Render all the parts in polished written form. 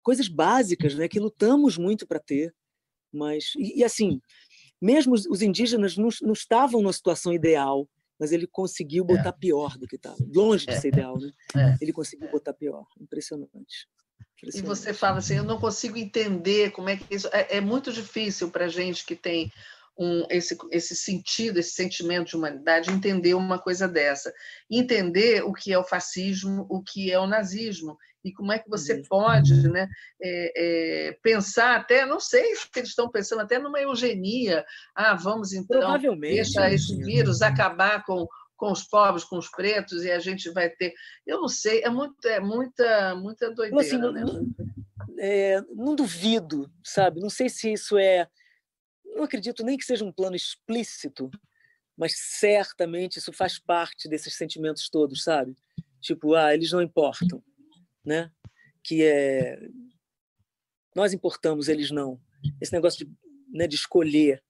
coisas básicas, né, que lutamos muito para ter, mas assim, mesmo os indígenas não estavam numa situação ideal, mas ele conseguiu botar pior do que estava, longe de ser ideal, né? Ele conseguiu botar pior, impressionante. E você fala assim, eu não consigo entender como é que isso... É muito difícil para a gente que tem esse sentido, esse sentimento de humanidade, entender uma coisa dessa. Entender o que é o fascismo, o que é o nazismo, e como é que você pode, né, pensar até, não sei se eles estão pensando até numa eugenia. Vamos então deixar esse vírus acabar com os pobres, com os pretos, e a gente vai ter... Eu não sei, é muita doideira. Assim, não duvido, sabe? Não sei se isso não acredito nem que seja um plano explícito, mas certamente isso faz parte desses sentimentos todos, sabe? Tipo, eles não importam, né? Nós importamos, eles não. Esse negócio de escolher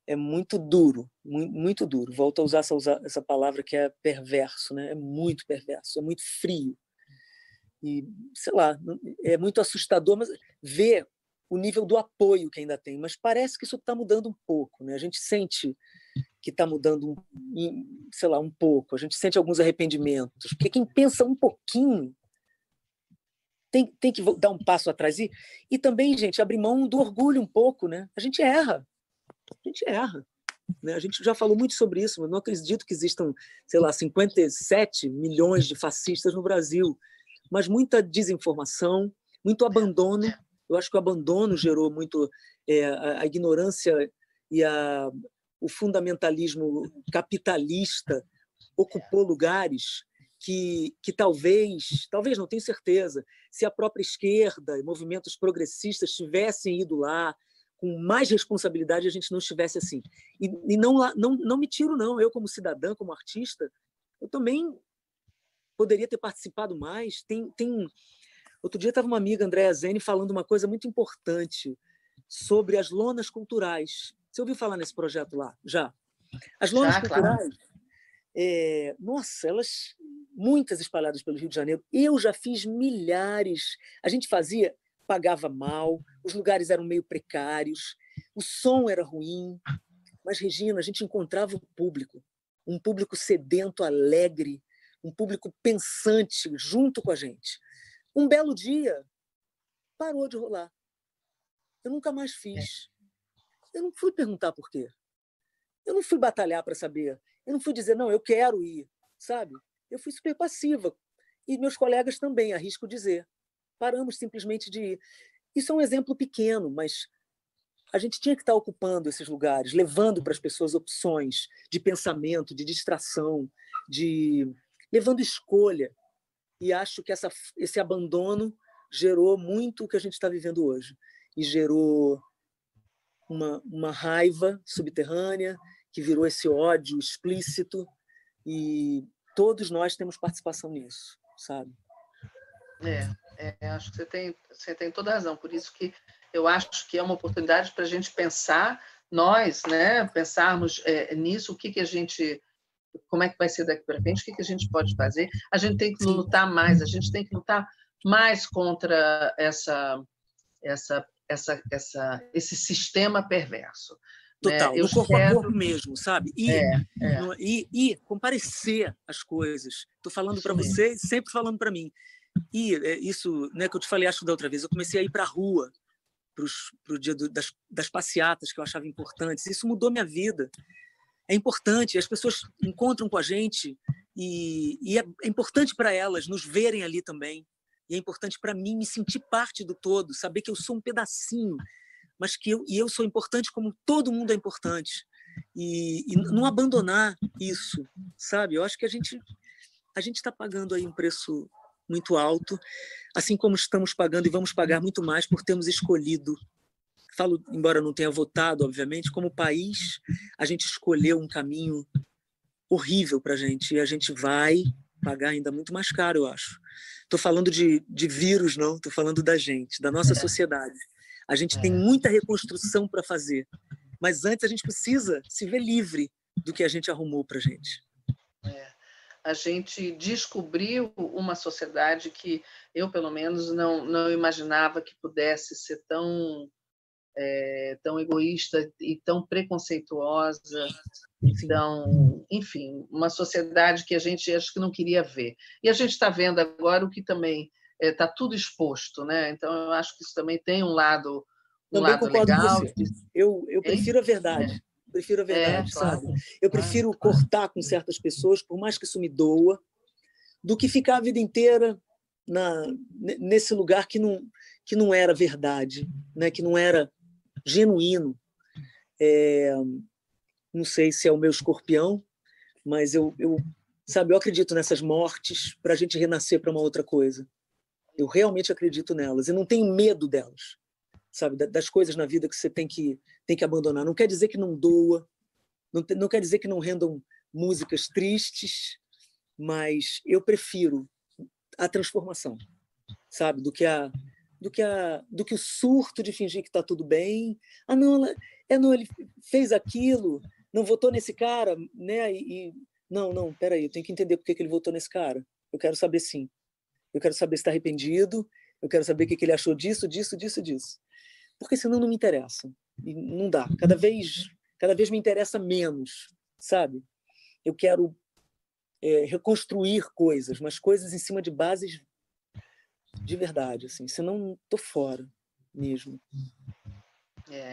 é muito duro, muito duro. Volto a usar essa palavra que é perverso, né? É muito perverso, é muito frio. E, sei lá, é muito assustador, mas ver o nível do apoio que ainda tem. Mas parece que isso está mudando um pouco, né? A gente sente que está mudando, sei lá, um pouco. A gente sente alguns arrependimentos. Porque quem pensa um pouquinho tem que dar um passo atrás. E também, gente, abrir mão do orgulho um pouco, né? A gente erra. Né? A gente já falou muito sobre isso, mas não acredito que existam, sei lá, 57 milhões de fascistas no Brasil. Mas muita desinformação, muito abandono. Eu acho que o abandono gerou muito a ignorância e o fundamentalismo capitalista ocupou lugares que talvez não tenho certeza, se a própria esquerda e movimentos progressistas tivessem ido lá com mais responsabilidade, a gente não estivesse assim. E não me tiro, não. Eu, como cidadã, como artista, eu também poderia ter participado mais. Outro dia estava uma amiga, Andréa Zene, falando uma coisa muito importante sobre as lonas culturais. Você ouviu falar nesse projeto lá? Já. As lonas culturais, nossa, elas muitas espalhadas pelo Rio de Janeiro. Eu já fiz milhares. A gente pagava mal, os lugares eram meio precários, o som era ruim. Mas, Regina, a gente encontrava um público sedento, alegre, um público pensante junto com a gente. Um belo dia, parou de rolar. Eu nunca mais fiz. Eu não fui perguntar por quê. Eu não fui batalhar para saber. Eu não fui dizer, não, eu quero ir, sabe? Eu fui super passiva. E meus colegas também, arrisco dizer. Paramos simplesmente de ir. Isso é um exemplo pequeno, mas a gente tinha que estar ocupando esses lugares, levando para as pessoas opções de pensamento, de distração, levando escolha. E acho que esse abandono gerou muito o que a gente está vivendo hoje. E gerou uma raiva subterrânea, que virou esse ódio explícito. E todos nós temos participação nisso, sabe? Acho que você tem toda a razão. Por isso que eu acho que é uma oportunidade para a gente pensar, nós, né, pensarmos nisso, a gente... Como é que vai ser daqui para frente? O que a gente pode fazer? A gente tem que lutar mais, a gente tem que lutar mais contra esse sistema perverso. Total, né? no corpo a corpo mesmo, sabe? E comparecer às coisas. Estou falando para você e sempre falando para mim. E isso, né, que eu te falei, acho, da outra vez, eu comecei a ir para a rua, para o dia das passeatas, que eu achava importantes. Isso mudou minha vida. É importante, as pessoas encontram com a gente e é importante para elas nos verem ali também. E é importante para mim me sentir parte do todo, saber que eu sou um pedacinho, mas que eu sou importante como todo mundo é importante. E não abandonar isso, sabe? Eu acho que a gente está pagando aí um preço muito alto, assim como estamos pagando e vamos pagar muito mais por termos escolhido. Falo, embora não tenha votado, obviamente, como país, a gente escolheu um caminho horrível para a gente e a gente vai pagar ainda muito mais caro, eu acho. Estou falando de vírus, não, estou falando da gente, da nossa sociedade. A gente tem muita reconstrução para fazer, mas antes a gente precisa se ver livre do que a gente arrumou para a gente. a gente descobriu uma sociedade que eu, pelo menos, não imaginava que pudesse ser tão egoísta e tão preconceituosa. Então, enfim, uma sociedade que a gente acho que não queria ver. E a gente está vendo agora o que também está tudo exposto, né? Então, eu acho que isso também tem um lado concordo legal. com você. Eu prefiro a verdade. Prefiro a verdade, claro, sabe? Eu prefiro cortar com certas pessoas, por mais que isso me doa, do que ficar a vida inteira nesse lugar que não era verdade, né? Que não era genuíno. Não sei se é o meu escorpião, mas sabe, eu acredito nessas mortes para a gente renascer para uma outra coisa. Eu realmente acredito nelas e não tenho medo delas, sabe, das coisas na vida que você tem que abandonar. Não quer dizer que não doa, não quer dizer que não rendam músicas tristes, mas eu prefiro a transformação, sabe, do que o surto de fingir que está tudo bem. Ah, não, não, ele fez aquilo, não votou nesse cara, né? Não, peraí, eu tenho que entender por que ele votou nesse cara. Eu quero saber, sim. Eu quero saber se está arrependido, eu quero saber o que ele achou disso. Porque senão não me interessa. E não dá. Cada vez me interessa menos, sabe? Eu quero reconstruir coisas, mas coisas em cima de bases de verdade, assim. Senão estou fora mesmo.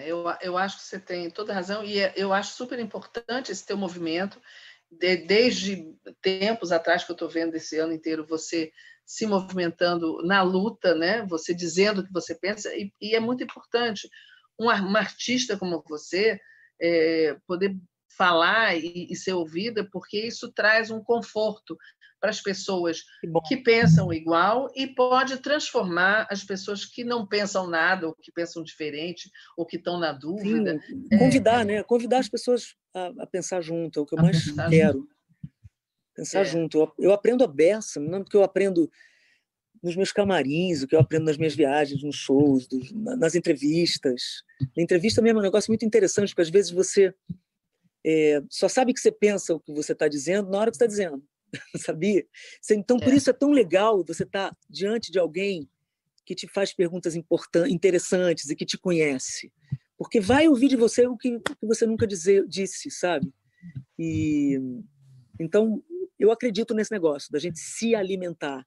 Eu acho que você tem toda a razão e eu acho super importante esse teu movimento. Desde tempos atrás que eu estou vendo esse ano inteiro você se movimentando na luta, né? Você dizendo o que você pensa e é muito importante uma artista como você poder falar e ser ouvida, porque isso traz um conforto para as pessoas que pensam igual e pode transformar as pessoas que não pensam nada, ou que pensam diferente, ou que estão na dúvida. Sim, convidar, né? Convidar as pessoas a pensar junto, é o que eu mais quero. Pensar junto. Eu aprendo a beça, não porque eu aprendo nos meus camarins, o que eu aprendo nas minhas viagens, nos shows, nas entrevistas. Na entrevista mesmo é um negócio muito interessante, porque às vezes você só sabe que você pensa o que você está dizendo na hora que você está dizendo, sabia? Então, por isso é tão legal você estar diante de alguém que te faz perguntas interessantes e que te conhece, porque vai ouvir de você o que você nunca disse, sabe? E então eu acredito nesse negócio da gente se alimentar